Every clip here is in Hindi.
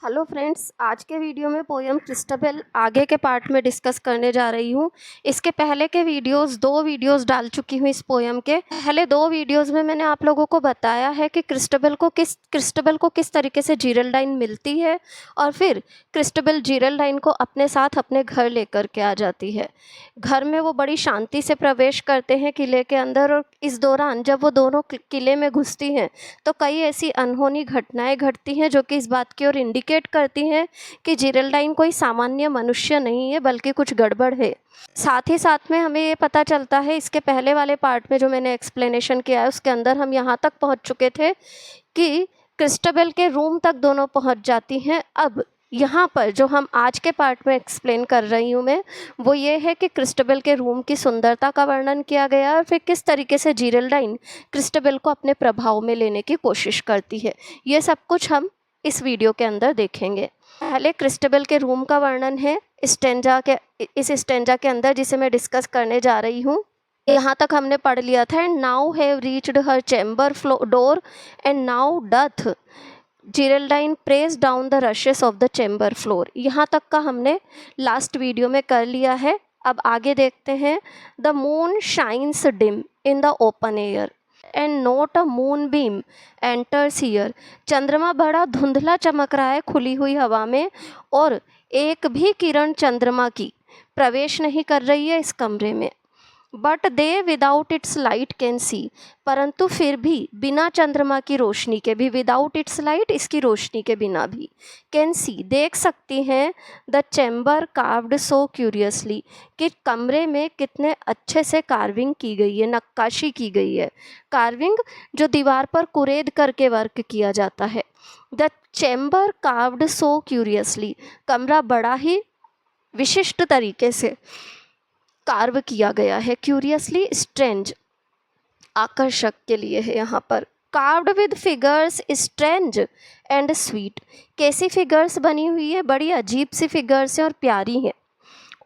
हेलो फ्रेंड्स, आज के वीडियो में पोयम क्रिस्टबेल आगे के पार्ट में डिस्कस करने जा रही हूँ। इसके पहले के दो वीडियोस डाल चुकी हूँ इस पोयम के। पहले दो वीडियोस में मैंने आप लोगों को बताया है कि क्रिस्टबेल को किस तरीके से जीरेल्डाइन मिलती है और फिर क्रिस्टबेल जीरेल्डाइन को अपने साथ अपने घर लेकर के आ जाती है। घर में वो बड़ी शांति से प्रवेश करते हैं किले के अंदर, और इस दौरान जब वो दोनों किले में घुसती हैं तो कई ऐसी अनहोनी घटनाएं घटती हैं जो कि इस बात की ओर इंडिकेट करती हैं कि जीरेल्डाइन कोई सामान्य मनुष्य नहीं है बल्कि कुछ गड़बड़ है। साथ ही साथ में हमें ये पता चलता है, इसके पहले वाले पार्ट में जो मैंने एक्सप्लेनेशन किया है उसके अंदर हम यहाँ तक पहुँच चुके थे कि क्रिस्टबेल के रूम तक दोनों पहुँच जाती हैं। अब यहाँ पर जो हम आज के पार्ट में एक्सप्लेन कर रही हूँ मैं, वो ये है कि क्रिस्टबेल के रूम की सुंदरता का वर्णन किया गया है और फिर किस तरीके से जीरेल्डाइन क्रिस्टबेल को अपने प्रभाव में लेने की कोशिश करती है। ये सब कुछ हम इस वीडियो के अंदर देखेंगे। पहले क्रिस्टबेल के रूम का वर्णन है इस स्टेंजा के अंदर, जिसे मैं डिस्कस करने जा रही हूँ। यहाँ तक हमने पढ़ लिया था। And now have reached her chamber door and now doth Geraldine press down the rushes of the chamber floor. यहाँ तक का हमने लास्ट वीडियो में कर लिया है। अब आगे देखते हैं। The moon shines dim in the open air and note a moon beam enters here. चंद्रमा बड़ा धुंधला चमक रहा है खुली हुई हवा में, और एक भी किरण चंद्रमा की प्रवेश नहीं कर रही है इस कमरे में। But they without its light can see, परंतु फिर भी बिना चंद्रमा की रोशनी के भी, विदाउट इट्स लाइट इसकी रोशनी के बिना भी, कैन सी देख सकती हैं the chamber carved so curiously, कि कमरे में कितने अच्छे से कार्विंग की गई है, नक्काशी की गई है। कार्विंग जो दीवार पर कुरेद करके वर्क किया जाता है। The chamber carved so curiously, कमरा बड़ा ही विशिष्ट तरीके से कार्व किया गया है। क्यूरियसली स्ट्रेंज, आकर्षक के लिए है यहाँ पर। Carved with figures strange and sweet, कैसी फिगर्स बनी हुई है, बड़ी अजीब सी फिगर्स हैं और प्यारी हैं।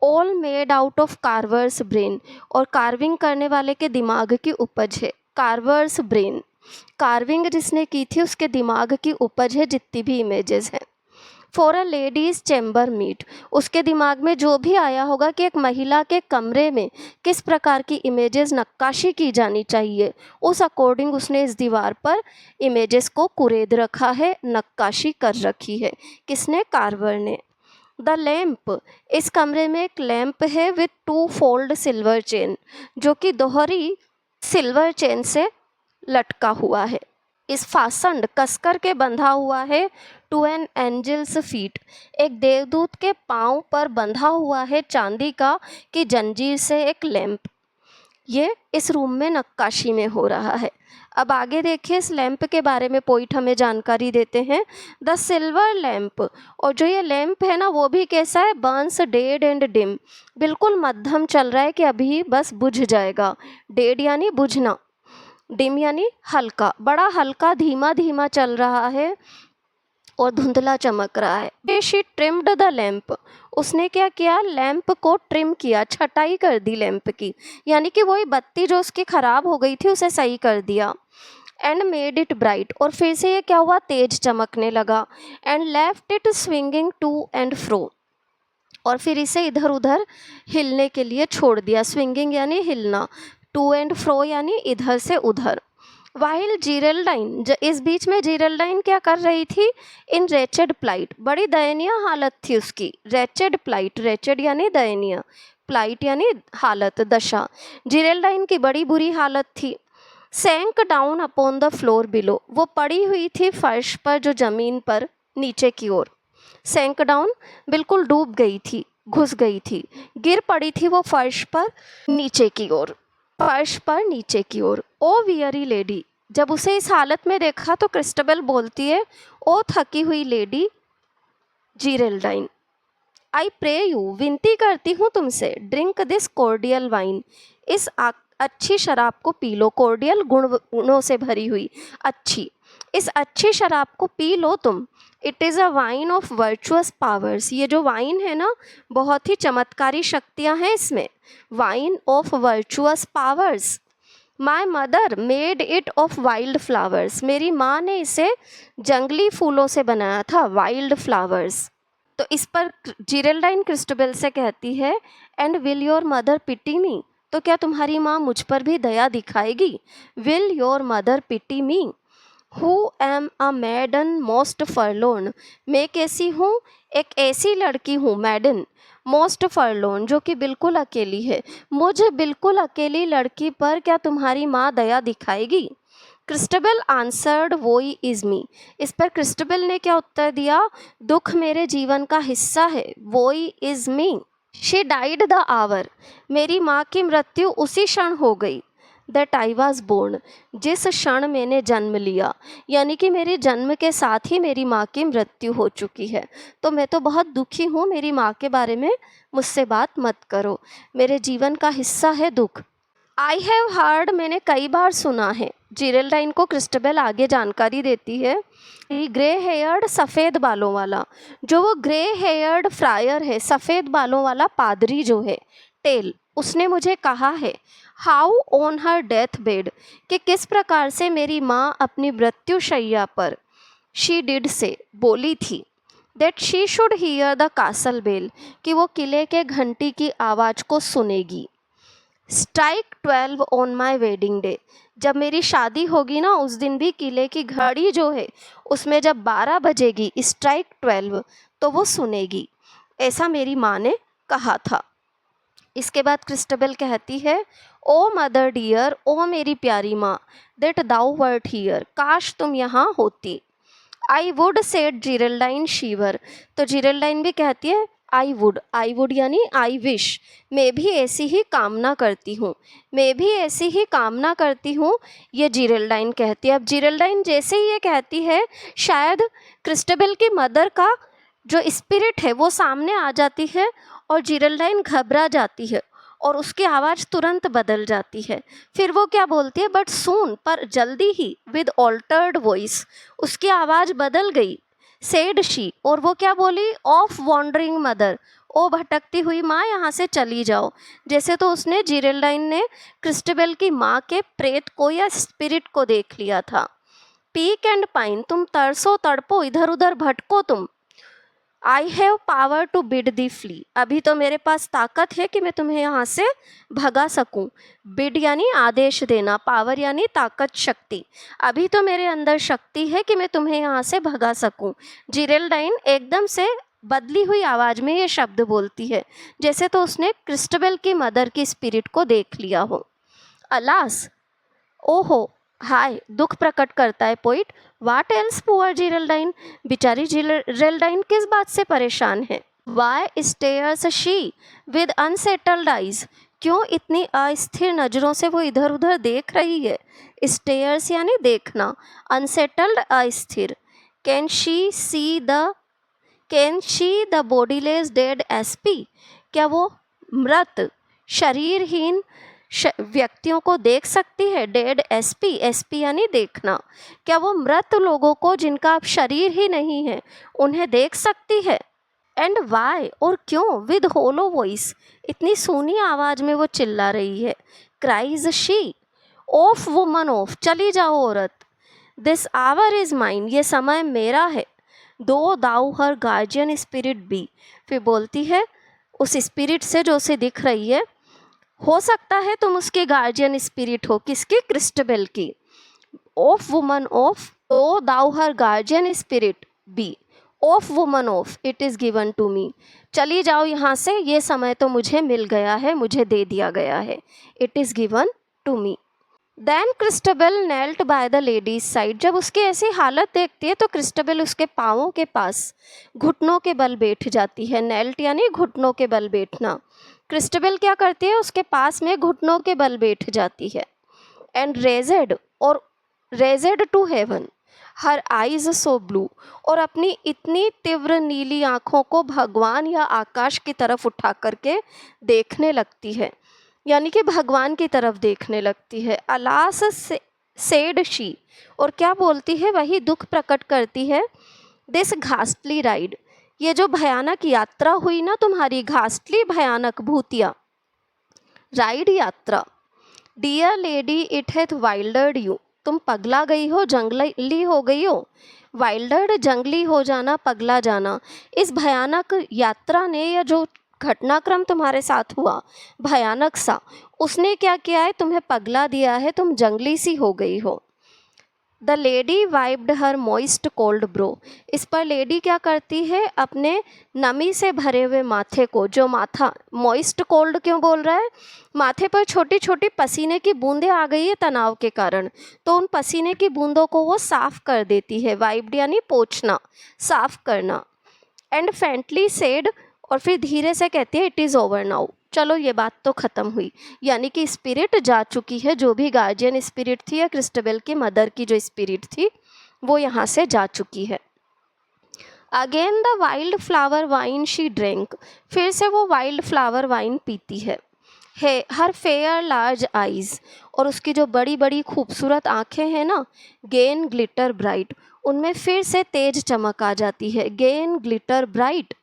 All made out of carvers brain, और कार्विंग करने वाले के दिमाग की उपज है। कार्वर्स ब्रेन, कार्विंग जिसने की थी उसके दिमाग की उपज है जितनी भी इमेजेस हैं। For a lady's chamber meet, उसके दिमाग में जो भी आया होगा कि एक महिला के कमरे में किस प्रकार की इमेजेस नक्काशी की जानी चाहिए, उस अकॉर्डिंग उसने इस दीवार पर इमेजेस को कुरेद रखा है, नक्काशी कर रखी है। किसने? कार्वर ने। द लैम्प, इस कमरे में एक लैम्प है विथ 2 फोल्ड सिल्वर चेन, जो कि दोहरी सिल्वर चेन से लटका हुआ है। इस फासंड कसकर के बंधा हुआ है टू एन एंजल्स फीट, एक देवदूत के पांव पर बंधा हुआ है चांदी का कि जंजीर से एक लैंप। ये इस रूम में नक्काशी में हो रहा है। अब आगे देखिए, इस लैंप के बारे में पॉइंट हमें जानकारी देते हैं। द सिल्वर लैंप, और जो ये लैंप है ना वो भी कैसा है? बर्न्स डेड एंड डिम, बिल्कुल मध्यम चल रहा है कि अभी बस बुझ जाएगा। डेड यानी बुझना, डिम यानी हल्का, बड़ा हल्का धीमा धीमा चल रहा है और धुंधला चमक रहा है। शी ट्रिम्ड द लैम्प, उसने क्या किया? लैंप को ट्रिम किया, छटाई कर दी लैंप की, यानी कि वही बत्ती जो उसकी खराब हो गई थी उसे सही कर दिया। एंड मेड इट ब्राइट, और फिर से ये क्या हुआ? तेज चमकने लगा। And left it swinging to and fro, और फिर इसे इधर उधर हिलने के लिए छोड़ दिया। स्विंगिंग यानी हिलना, टू एंड फ्रो यानी इधर से उधर। वाइल जीरेल्डाइन, इस बीच में जीरेल्डाइन क्या कर रही थी? इन रेचेड प्लाइट, बड़ी दयनीय हालत थी उसकी। रेचेड प्लाइट, रेचेड यानी दयनीय, प्लाइट यानी हालत, दशा। जीरेल्डाइन की बड़ी बुरी हालत थी। Sank down upon the floor below, वो पड़ी हुई थी फर्श पर, जो जमीन पर नीचे की ओर। सैंक डाउन, बिल्कुल डूब गई थी, घुस गई थी, गिर पड़ी थी वो फर्श पर नीचे की ओर, फर्श पर नीचे की ओर। ओ वियरी लेडी, जब उसे इस हालत में देखा तो क्रिस्टबेल बोलती है, ओ थकी हुई लेडी जीरेल्डाइन, आई प्रे यू, विनती करती हूँ तुमसे, ड्रिंक दिस कॉर्डियल वाइन, इस अच्छी शराब को पी लो। कॉर्डियल, गुणों से भरी हुई, अच्छी, इस अच्छी शराब को पी लो तुम। It is a wine of virtuous powers, ये जो वाइन है ना बहुत ही चमत्कारी शक्तियाँ हैं इसमें। Wine of virtuous powers, my mother made it of wild flowers, मेरी माँ ने इसे जंगली फूलों से बनाया था, वाइल्ड फ्लावर्स। तो इस पर जिरेल्डाइन क्रिस्टोबेल से कहती है, and will your mother pity me, तो क्या तुम्हारी माँ मुझ पर भी दया दिखाएगी? Will your mother pity me, who am a maiden most forlorn, मैं कैसी हूँ, एक ऐसी लड़की हूँ, मैडन मोस्ट फॉरलोन, जो कि बिल्कुल अकेली है, मुझे बिल्कुल अकेली लड़की पर क्या तुम्हारी माँ दया दिखाएगी? क्रिस्टोबेल आंसर्ड वोई इज़ मी, इस पर क्रिस्टोबेल ने क्या उत्तर दिया? दुख मेरे जीवन का हिस्सा है, woe is me. She died the hour, मेरी माँ की मृत्यु उसी क्षण हो गई, दैट आई वॉज बोर्न, जिस क्षण मैंने जन्म लिया, यानी कि मेरे जन्म के साथ ही मेरी माँ की मृत्यु हो चुकी है। तो मैं तो बहुत दुखी हूँ, मेरी माँ के बारे में मुझसे बात मत करो, मेरे जीवन का हिस्सा है दुख। आई हैव हर्ड, मैंने कई बार सुना है, जिरेल्डाइन को क्रिस्टोबेल आगे जानकारी देती है, ग्रे हेयर्ड सफ़ेद बालों वाला, जो वो ग्रे हेयर्ड फ्रायर है, सफ़ेद बालों वाला पादरी जो है, टेल, उसने मुझे कहा है, how on her death bed, कि किस प्रकार से मेरी माँ अपनी मृत्युशैया पर, शी डिड से, बोली थी, that she should hear the castle bell, कि वो किले के घंटी की आवाज़ को सुनेगी। Strike 12 on my wedding day, जब मेरी शादी होगी ना उस दिन भी किले की घड़ी जो है उसमें जब 12 बजेगी, स्ट्राइक 12, तो वो सुनेगी, ऐसा मेरी माँ ने कहा था। इसके बाद क्रिस्टोबेल कहती है, ओ मदर डियर, ओ मेरी प्यारी माँ, दैट दाउ वर्ट हियर, काश तुम यहाँ होती। आई वुड सेड जिरेल्डाइन शीवर, तो जिरेल्डाइन भी कहती है आई वुड यानी आई विश, मैं भी ऐसी ही कामना करती हूँ, मैं भी ऐसी ही कामना करती हूँ, ये जिरेल्डाइन कहती है। अब जिरेल्डाइन जैसे ही ये कहती है, शायद क्रिस्टोबेल की मदर का जो स्पिरिट है वो सामने आ जाती है और जिरेल्डाइन घबरा जाती है और उसकी आवाज़ तुरंत बदल जाती है। फिर वो क्या बोलती है, बट सून, पर जल्दी ही, विद ऑल्टर्ड वॉइस, उसकी आवाज़ बदल गई, सेड शी, और वो क्या बोली, ऑफ वॉन्डरिंग मदर, ओ भटकती हुई माँ यहाँ से चली जाओ। जैसे तो उसने जिरेल्डाइन ने क्रिस्टोबेल की माँ के प्रेत को या स्पिरिट को देख लिया था। पीक एंड पाइन, तुम तरसो तड़पो, इधर उधर भटको तुम। I have power to bid thee flee, अभी तो मेरे पास ताकत है कि मैं तुम्हें यहाँ से भगा सकूं। बिड यानी आदेश देना, पावर यानी ताकत, शक्ति, अभी तो मेरे अंदर शक्ति है कि मैं तुम्हें यहाँ से भगा सकूं। जिरेल्डाइन एकदम से बदली हुई आवाज़ में ये शब्द बोलती है, जैसे तो उसने क्रिस्टोबेल की मदर की स्पिरिट को देख लिया हो। अलास, ओहो, हाय, दुख प्रकट करता है poet. What else poor Geraldine, बेचारी जिरेल्डाइन किस बात से परेशान है। Why stares she with unsettled eyes, क्यों इतनी अस्थिर नज़रों से वो इधर उधर देख रही है। स्टेयर्स यानी देखना, अनसेटल्ड अस्थिर। Can she the bodiless dead SP, क्या वो मृत शरीरहीन व्यक्तियों को देख सकती है। डेड एसपी, एसपी यानी देखना, क्या वो मृत लोगों को जिनका अब शरीर ही नहीं है उन्हें देख सकती है। एंड वाई, और क्यों, विद होलो वॉइस, इतनी सूनी आवाज़ में वो चिल्ला रही है। Cries she, of woman of, चली जाओ औरत। दिस आवर इज़ माइन, ये समय मेरा है। दो दाउ हर गार्जियन स्पिरिट बी, फिर बोलती है उस स्पिरिट से जो उसे दिख रही है, हो सकता है तुम उसके गार्जियन स्पिरिट हो, किसकी, क्रिस्टोबेल की। Of woman off, though thou her guardian spirit be, off woman off, it is given to me, चली जाओ यहाँ से, ये समय तो मुझे मिल गया है, मुझे दे दिया गया है, it is given to me. Then Christabel knelt by the lady's side, जब उसकी ऐसी हालत देखती है तो क्रिस्टोबेल उसके पाँवों के पास घुटनों के बल बैठ जाती है। नेल्ट यानी घुटनों के बल बैठना। क्रिस्टोबेल क्या करती है, उसके पास में घुटनों के बल बैठ जाती है। एंड रेजेड, और रेजेड टू हेवन, हर आइज सो ब्लू, और अपनी इतनी तीव्र नीली आँखों को भगवान या आकाश की तरफ उठा करके देखने लगती है, यानी कि भगवान की तरफ देखने लगती है। अलास सेड शी, और क्या बोलती है, वही दुख प्रकट करती है। दिस घास्टली राइड, ये जो भयानक यात्रा हुई ना तुम्हारी, घास्टली भयानक, भूतिया, राइड यात्रा, dear lady it hath wildered you, तुम पगला गई हो, जंगली हो गई हो। वाइल्डर्ड जंगली हो जाना, पगला जाना। इस भयानक यात्रा ने, या जो घटनाक्रम तुम्हारे साथ हुआ भयानक सा, उसने क्या किया है, तुम्हें पगला दिया है, तुम जंगली सी हो गई हो। The lady wiped her moist cold bro, इस पर लेडी क्या करती है, अपने नमी से भरे हुए माथे को, जो माथा मॉइस्ट कोल्ड क्यों बोल रहा है, माथे पर छोटी छोटी पसीने की बूंदें आ गई है तनाव के कारण, तो उन पसीने की बूंदों को वो साफ कर देती है। वाइप्ड यानी पोंछना, साफ करना। एंड फेंटली सेड, और फिर धीरे से कहती है, इट इज़ ओवर नाउ, चलो ये बात तो ख़त्म हुई। यानी कि स्पिरिट जा चुकी है, जो भी गार्जियन स्पिरिट थी या क्रिस्टबेल की मदर की जो स्पिरिट थी वो यहाँ से जा चुकी है। Again the wild flower wine she drink, फिर से वो वाइल्ड फ्लावर वाइन पीती है। हर फेयर लार्ज आइज़, और उसकी जो बड़ी बड़ी खूबसूरत आँखें हैं ना, गेन ग्लिटर ब्राइट, उनमें फिर से तेज चमक आ जाती है। Gain glitter bright.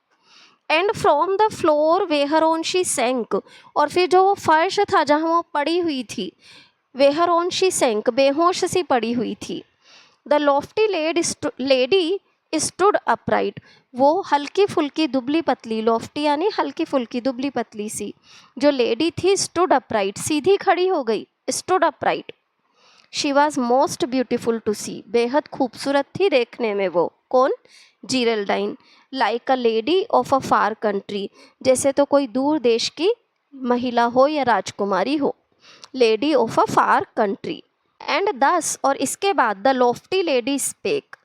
And from the floor वेहर on she सेंक, और फिर जो वो फर्श था जहाँ वो पड़ी हुई थी, वेहर ऑन शी सेंक, बेहोश सी पड़ी हुई थी। The Lofty lady stood upright, वो हल्की फुल्की दुबली पतली, लॉफ्टी यानी हल्की फुल्की दुबली पतली सी जो लेडी थी, स्टूड अपराइट, सीधी खड़ी हो गई, stood upright. She was most beautiful to see, बेहद खूबसूरत थी देखने में वो, कौन, Geraldine. Like a lady of a far country, जैसे तो कोई दूर देश की महिला हो या राजकुमारी हो, lady of a far country. And दस, और इसके बाद द लॉफ्टी लेडी स्पेक,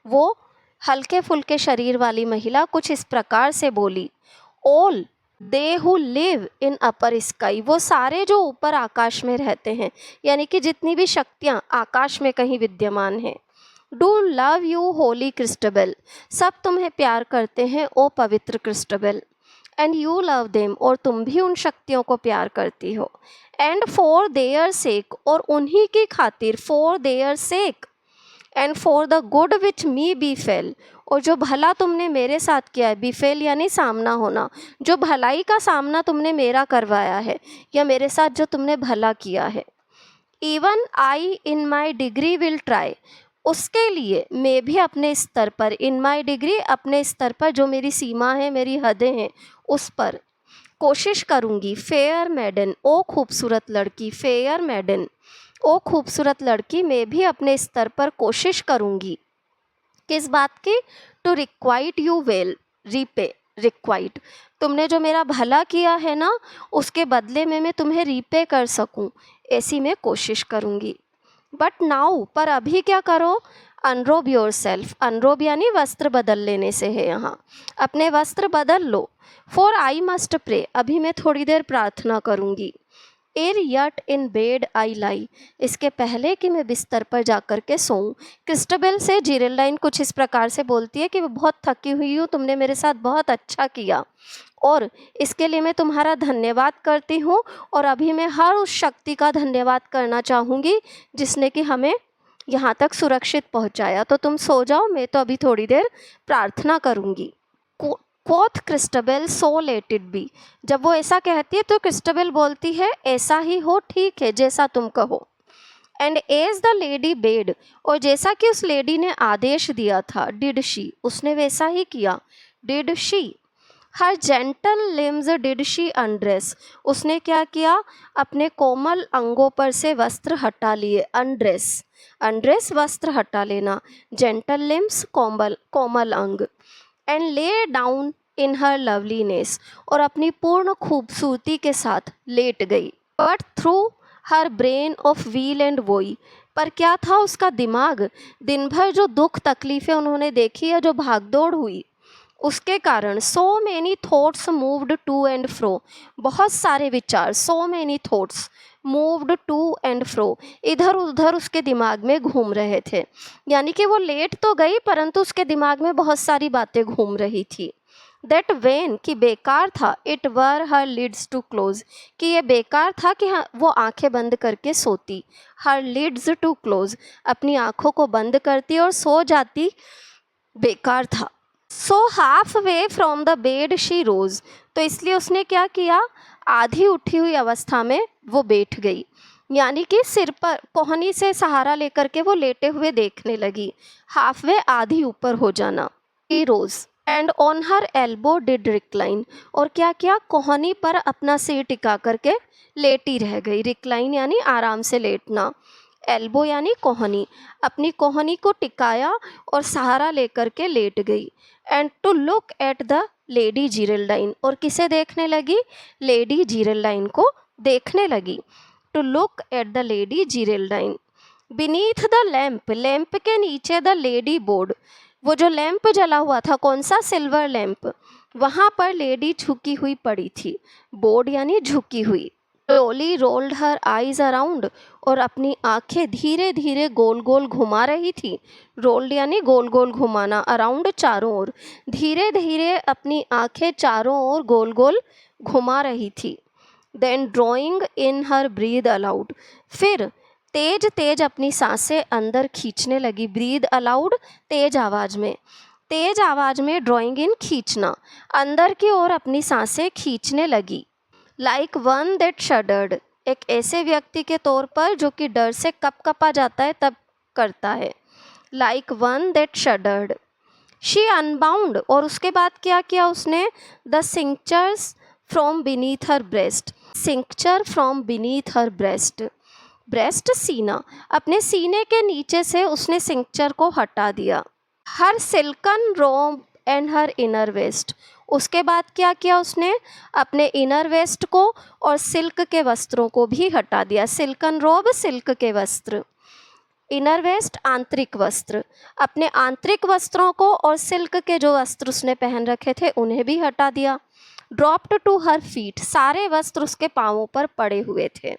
वो हल्के फुल्के शरीर वाली महिला कुछ इस प्रकार से बोली, all they who live in upper sky, वो सारे जो ऊपर आकाश में रहते हैं, यानी कि जितनी भी शक्तियाँ आकाश में कहीं विद्यमान हैं, do love you Holi Christabel, सब तुम्हें प्यार करते हैं ओ पवित्र Christabel. And you love them, और तुम भी उन शक्तियों को प्यार करती हो। एंड फॉर देयर सेक, और उन्हीं की खातिर, for their sake. And for the good which me befell, और जो भला तुमने मेरे साथ किया है, बी फेल यानी सामना होना, जो भलाई का सामना तुमने मेरा करवाया है, या मेरे साथ जो तुमने भला किया है। Even I in my degree will try, उसके लिए मैं भी अपने स्तर पर, इन माई डिग्री अपने स्तर पर, जो मेरी सीमा है, मेरी हदें हैं, उस पर कोशिश करूँगी। फेयर मैडन, ओ खूबसूरत लड़की, फेयर मैडन, ओ खूबसूरत लड़की, मैं भी अपने स्तर पर कोशिश करूँगी। किस बात की, टू रिक्वाइट यू वेल, रीपे, रिक्वाइट, तुमने जो मेरा भला किया है ना, उसके बदले में मैं तुम्हें रीपे कर सकूं, ऐसी मैं कोशिश करूंगी। बट नाउ, पर अभी क्या करो, अनरोब योर सेल्फ, अनरोब यानी वस्त्र बदल लेने से है यहाँ, अपने वस्त्र बदल लो। फॉर आई मस्ट प्रे, अभी मैं थोड़ी देर प्रार्थना करूँगी। एर यट इन बेड आई लाई, इसके पहले कि मैं बिस्तर पर जाकर के सोऊं। क्रिस्टबेल से जीरेल्डाइन कुछ इस प्रकार से बोलती है कि मैं बहुत थकी हुई हूँ, तुमने मेरे साथ बहुत अच्छा किया और इसके लिए मैं तुम्हारा धन्यवाद करती हूँ, और अभी मैं हर उस शक्ति का धन्यवाद करना चाहूँगी जिसने कि हमें यहाँ तक सुरक्षित पहुँचाया। तो तुम सो जाओ, मैं तो अभी थोड़ी देर प्रार्थना करूँगी। Quoth Christabel so let it be, जब वो ऐसा कहती है तो क्रिस्टबेल बोलती है, ऐसा ही हो, ठीक है, जैसा तुम कहो। And as the lady bade, और जैसा कि उस लेडी ने आदेश दिया था, डिड शी, उसने वैसा ही किया, did she. Her gentle limbs did she undress, उसने क्या किया, अपने कोमल अंगों पर से वस्त्र हटा लिए, अनड्रेस, अनड्रेस वस्त्र हटा लेना, जेंटल लिम्स कोमल अंग। And lay down in her loveliness, और अपनी पूर्ण खूबसूरती के साथ लेट गई। But through her brain of wheel and वोई, पर क्या था उसका दिमाग, दिन भर जो दुख तकलीफ़ें उन्होंने देखी या जो भागदौड़ हुई उसके कारण, so many thoughts moved to and fro, बहुत सारे विचार, so many thoughts moved to and fro, इधर उधर उसके दिमाग में घूम रहे थे। यानी कि वो लेट तो गई परंतु उसके दिमाग में बहुत सारी बातें घूम रही थी। दैट वेन, कि बेकार था, it were her lids to close, कि ये बेकार था कि हाँ वो आंखें बंद करके सोती, हर लिड्स टू क्लोज, अपनी आंखों को बंद करती और सो जाती, बेकार था। So half way from the bed she rose, तो इसलिए उसने क्या किया, आधी उठी हुई अवस्था में वो बैठ गई। यानी कि सिर पर कोहनी से सहारा लेकर के वो लेटे हुए देखने लगी, हाफ वे आधी ऊपर हो जाना। She rose and on her elbow did recline, और क्या किया, कोहनी पर अपना सिर टिका करके लेटी रह गई। रिक्लाइन यानी आराम से लेटना, एल्बो यानी कोहनी, अपनी कोहनी को टिकाया और सहारा लेकर के लेट गई। And to look at the lady Geraldine, और किसे देखने लगी, लेडी जीरेल्डाइन को देखने लगी। To look at the lady Geraldine beneath the lamp, lamp के नीचे द लेडी बोर्ड, वो जो लैम्प जला हुआ था, कौन सा, सिल्वर लैम्प, वहाँ पर लेडी झुकी हुई पड़ी थी। बोर्ड यानी झुकी हुई। Slowly rolled her eyes around, और अपनी आंखें धीरे धीरे गोल गोल घुमा रही थी। रोल्ड यानी गोल गोल घुमाना, अराउंड चारों ओर, धीरे धीरे अपनी आंखें चारों ओर गोल गोल घुमा रही थी। Then drawing in her breath aloud, फिर तेज तेज अपनी सांसें अंदर खींचने लगी। ब्रीद अलाउड तेज आवाज में, तेज आवाज में ड्रॉइंग इन खींचना, अंदर की ओर अपनी सांसें खींचने लगी। लाइक वन दैट शडर्ड, एक ऐसे व्यक्ति के तौर पर जो कि डर से कपकपा जाता है तब करता है। Like one that shuddered. She unbound, और उसके बाद क्या किया उसने, the cinctures from beneath her breast, cincture from beneath her breast, breast सीना, अपने सीने के नीचे से उसने सिंक्चर को हटा दिया। Her silken robe and her inner vest, उसके बाद क्या किया उसने, अपने इनर वेस्ट को और सिल्क के वस्त्रों को भी हटा दिया। सिल्कन रोब सिल्क के वस्त्र, इनर वेस्ट आंतरिक वस्त्र, अपने आंतरिक वस्त्रों को और सिल्क के जो वस्त्र उसने पहन रखे थे उन्हें भी हटा दिया। ड्रॉप्ड टू हर फीट, सारे वस्त्र उसके पाँवों पर पड़े हुए थे।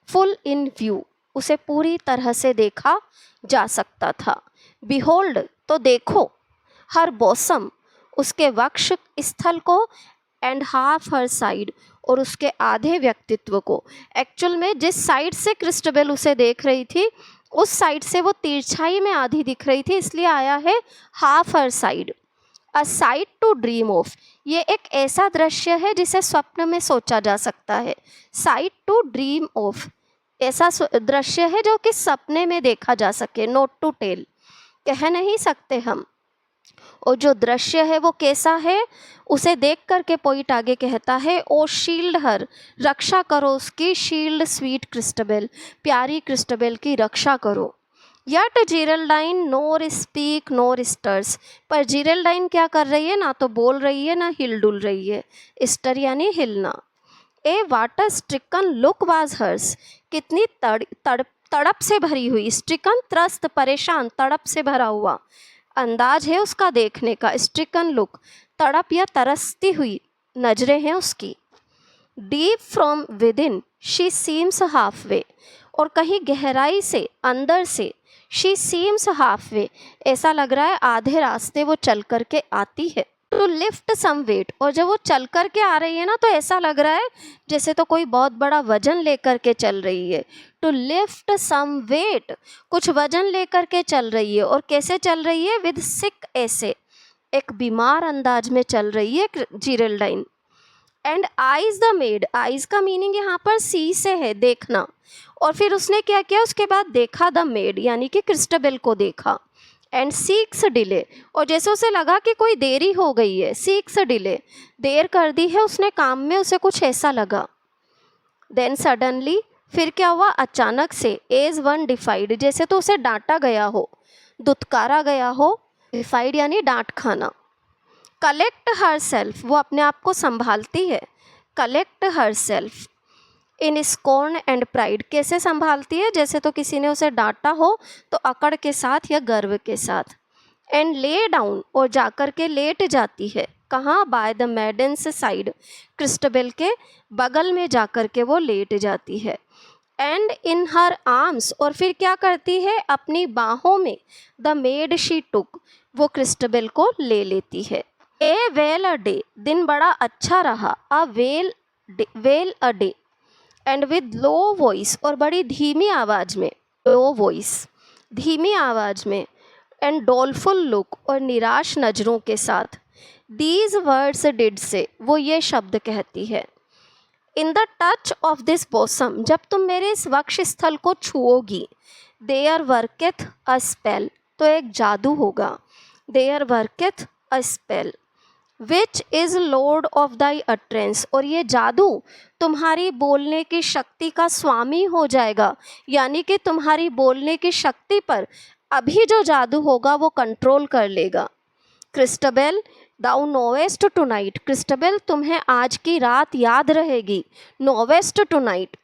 फुल इन व्यू, उसे पूरी तरह से देखा जा सकता था। बिहोल्ड, तो देखो, हर बॉसम, उसके वक्ष स्थल को, एंड हाफ हर साइड, और उसके आधे व्यक्तित्व को। एक्चुअल में जिस साइड से क्रिस्टबेल उसे देख रही थी उस साइड से वो तिरछाई में आधी दिख रही थी, इसलिए आया है half her side. A sight to dream of, ये एक ऐसा दृश्य है जिसे स्वप्न में सोचा जा सकता है। साइट टू ड्रीम ऑफ, ऐसा दृश्य है जो कि सपने में देखा जा सके। नोट टू टेल, कह नहीं सकते हम। और जो दृश्य है वो कैसा है, उसे देख करके पोइट आगे कहता है, ओ शील्ड हर, रक्षा करो उसकी, शील्ड स्वीट क्रिस्टबेल, प्यारी क्रिस्टबेल की रक्षा करो। यट जीरेल्डाइन नोर स्पीक नोर स्टर्स, पर जीरेल्डाइन क्या कर रही है, ना तो बोल रही है ना हिल डुल रही है। स्टर यानी हिलना। A water stricken look was hers, कितनी तड़प से भरी हुई, स्ट्रिकन त्रस्त परेशान, तड़प से भरा हुआ अंदाज है उसका देखने का। स्ट्रिकन लुक, तड़प या तरसती हुई नजरें हैं उसकी। Deep from with in she seems half way, और कहीं गहराई से, अंदर से, शी सीम्स हाफ वे, ऐसा लग रहा है आधे रास्ते वो चल करके आती है। टू लिफ्ट सम वेट, और जब वो चल करके आ रही है ना तो ऐसा लग रहा है जैसे तो कोई बहुत बड़ा वजन लेकर के चल रही है। टू लिफ्ट सम वेट, कुछ वजन लेकर के चल रही है। और कैसे चल रही है, विद सिक, ऐसे एक बीमार अंदाज में चल रही है Geraldine. And eyes the maid, eyes का मीनिंग यहाँ पर सी से है, देखना। और फिर उसने क्या किया, उसके बाद देखा द मेड, यानी कि क्रिस्टबेल को देखा। एंड सीक्स डिले, और जैसे उसे लगा कि कोई देरी हो गई है, सीक्स डिले, देर कर दी है उसने काम में, उसे कुछ ऐसा लगा। देन सडनली, फिर क्या हुआ, अचानक से, एज वन डिफाइड, जैसे तो उसे डांटा गया हो, दुत्कारा गया हो। डिफाइड यानी डांट खाना। कलेक्ट हर सेल्फ, वो अपने आप को संभालती है। Collect her self in scorn and pride, कैसे संभालती है, जैसे तो किसी ने उसे डांटा हो तो अकड़ के साथ या गर्व के साथ। एंड ले डाउन, और जाकर के लेट जाती है। कहाँ, बाय द मैडन्स साइड, क्रिस्टबेल के बगल में जाकर के वो लेट जाती है। एंड इन हर आर्म्स, और फिर क्या करती है, अपनी बाहों में, द मेड शी टुक, वो क्रिस्टबेल को ले लेती है। ए वेल अ डे, दिन बड़ा अच्छा रहा। A well a day, and with low voice, और बड़ी धीमी आवाज़ में, लो वॉइस, धीमी आवाज़ में। एंड डोलफुल लुक, और निराश नज़रों के साथ। दीज वर्ड्स डिड से, वो ये शब्द कहती है। In the touch of this bosom, जब तुम मेरे इस वक्ष स्थल को छुओगी, देयर वर्केथ अ स्पेल, तो एक जादू होगा, there worketh a spell which is lord of thy utterance, और ये जादू तुम्हारी बोलने की शक्ति का स्वामी हो जाएगा, यानी कि तुम्हारी बोलने की शक्ति पर अभी जो जादू होगा वो कंट्रोल कर लेगा। Christabel thou knowest tonight, Christabel तुम्हें आज की रात याद रहेगी, knowest tonight,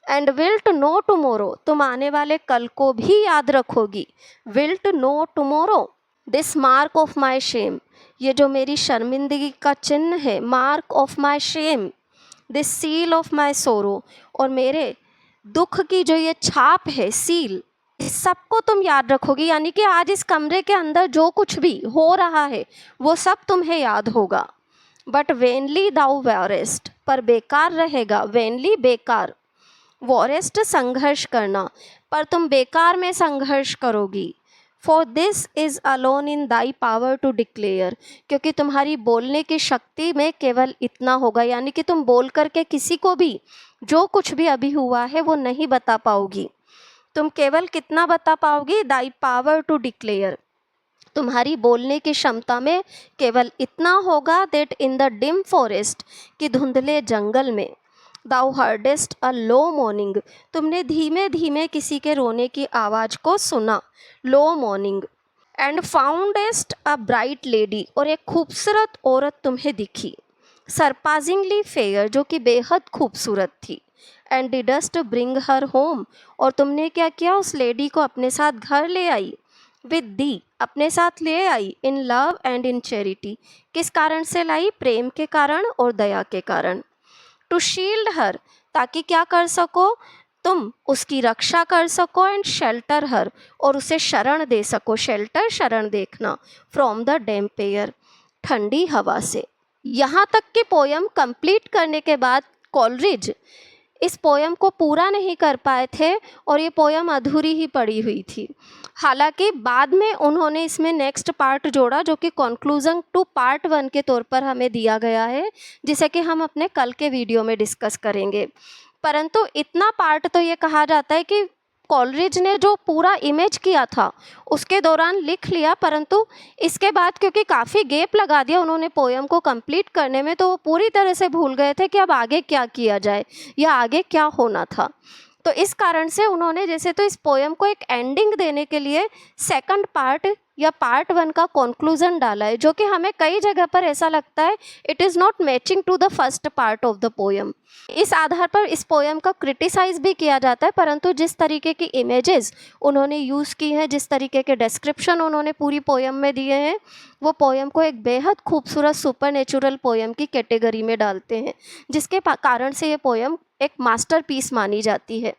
and wilt know tomorrow, तुम आने वाले कल को भी याद रखोगी, wilt know tomorrow, this mark of my shame, ये जो मेरी शर्मिंदगी का चिन्ह है, mark of my shame, this seal of my sorrow, और मेरे दुख की जो ये छाप है, सील, इस सबको तुम याद रखोगी, यानी कि आज इस कमरे के अंदर जो कुछ भी हो रहा है वो सब तुम्हें याद होगा। बट वेनली दाउ वॉरेस्ट, पर बेकार रहेगा, वेनली बेकार, वॉरेस्ट संघर्ष करना, पर तुम बेकार में संघर्ष करोगी। For this is alone in thy power to declare, क्योंकि तुम्हारी बोलने की शक्ति में केवल इतना होगा, यानी कि तुम बोल करके किसी को भी जो कुछ भी अभी हुआ है वो नहीं बता पाओगी। तुम केवल कितना बता पाओगी, दाई पावर टू डिक्लेयर, तुम्हारी बोलने की क्षमता में केवल इतना होगा, that in the dim forest, कि धुंधले जंगल में, दाउ हर्डेस्ट अ लो मॉर्निंग, तुमने धीमे धीमे किसी के रोने की आवाज़ को सुना, low moaning, and foundest a bright lady, और एक खूबसूरत औरत तुम्हें दिखी, सरपासिंगली फेयर, जो कि बेहद खूबसूरत थी, एंड डिडस्ट ब्रिंग हर होम, और तुमने क्या किया, उस लेडी को अपने साथ घर ले आई, विद दी, अपने साथ ले आई, in love and in charity, किस कारण से लाई, प्रेम के कारण और दया के कारण, टू शील्ड हर, ताकि क्या कर सको, तुम उसकी रक्षा कर सको, एंड शेल्टर हर, और उसे शरण दे सको, शेल्टर शरण देखना, फ्रॉम द डैम्प एयर, ठंडी हवा से। यहाँ तक की पोयम कंप्लीट करने के बाद कॉलरिज इस पोयम को पूरा नहीं कर पाए थे और ये पोयम अधूरी ही पड़ी हुई थी। हालांकि बाद में उन्होंने इसमें नेक्स्ट पार्ट जोड़ा जो कि कंक्लूजन टू पार्ट 1 के तौर पर हमें दिया गया है, जिसे कि हम अपने कल के वीडियो में डिस्कस करेंगे। परंतु इतना पार्ट तो ये कहा जाता है कि कॉलरिज ने जो पूरा इमेज किया था उसके दौरान लिख लिया, परंतु इसके बाद क्योंकि काफ़ी गैप लगा दिया उन्होंने पोयम को कंप्लीट करने में, तो वो पूरी तरह से भूल गए थे कि अब आगे क्या किया जाए या आगे क्या होना था। तो इस कारण से उन्होंने जैसे तो इस पोयम को एक एंडिंग देने के लिए सेकंड पार्ट या पार्ट 1 का कंक्लूजन डाला है, जो कि हमें कई जगह पर ऐसा लगता है it is not matching to the first part of the poem. इस आधार पर इस पोयम का क्रिटिसाइज भी किया जाता है, परंतु जिस तरीके की इमेजेस उन्होंने यूज़ की हैं, जिस तरीके के डिस्क्रिप्शन उन्होंने पूरी पोयम में दिए हैं, वो पोयम को एक बेहद खूबसूरत सुपरनेचुरल पोयम की कैटेगरी में डालते हैं, जिसके कारण से ये पोयम एक मास्टरपीस मानी जाती है।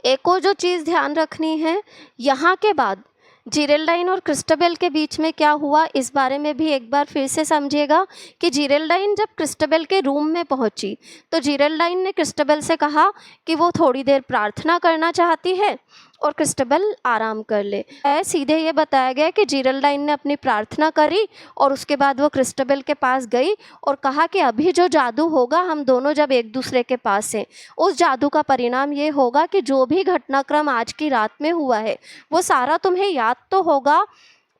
एक और जो चीज़ ध्यान रखनी है, यहाँ के बाद जिरेल्डाइन और क्रिस्टबेल के बीच में क्या हुआ इस बारे में भी एक बार फिर से समझिएगा कि जिरेल्डाइन जब क्रिस्टबेल के रूम में पहुंची तो जिरेल्डाइन ने क्रिस्टबेल से कहा कि वो थोड़ी देर प्रार्थना करना चाहती है और क्रिस्टबेल आराम कर ले। सीधे ये बताया गया कि जिरेल्डाइन ने अपनी प्रार्थना करी और उसके बाद वो क्रिस्टबेल के पास गई और कहा कि अभी जो जादू होगा हम दोनों जब एक दूसरे के पास हैं, उस जादू का परिणाम ये होगा कि जो भी घटनाक्रम आज की रात में हुआ है वो सारा तुम्हें याद तो होगा,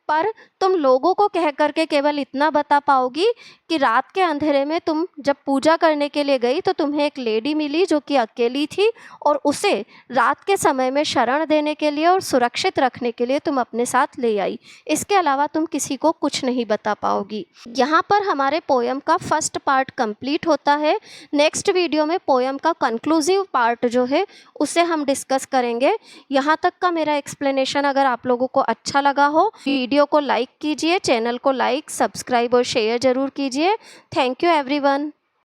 पर तुम लोगों को कह करके केवल इतना बता पाओगी कि रात के अंधेरे में तुम जब पूजा करने के लिए गई तो तुम्हें एक लेडी मिली जो कि अकेली थी और उसे रात के समय में शरण देने के लिए और सुरक्षित रखने के लिए तुम अपने साथ ले आई। इसके अलावा तुम किसी को कुछ नहीं बता पाओगी। यहाँ पर हमारे पोयम का फर्स्ट पार्ट कंप्लीट होता है। नेक्स्ट वीडियो में पोयम का कंक्लूसिव पार्ट जो है उसे हम डिस्कस करेंगे। यहाँ तक का मेरा एक्सप्लेनेशन अगर आप लोगों को अच्छा लगा हो, वीडियो को लाइक कीजिए, चैनल को लाइक, सब्सक्राइब और शेयर ज़रूर कीजिए। Thank you everyone.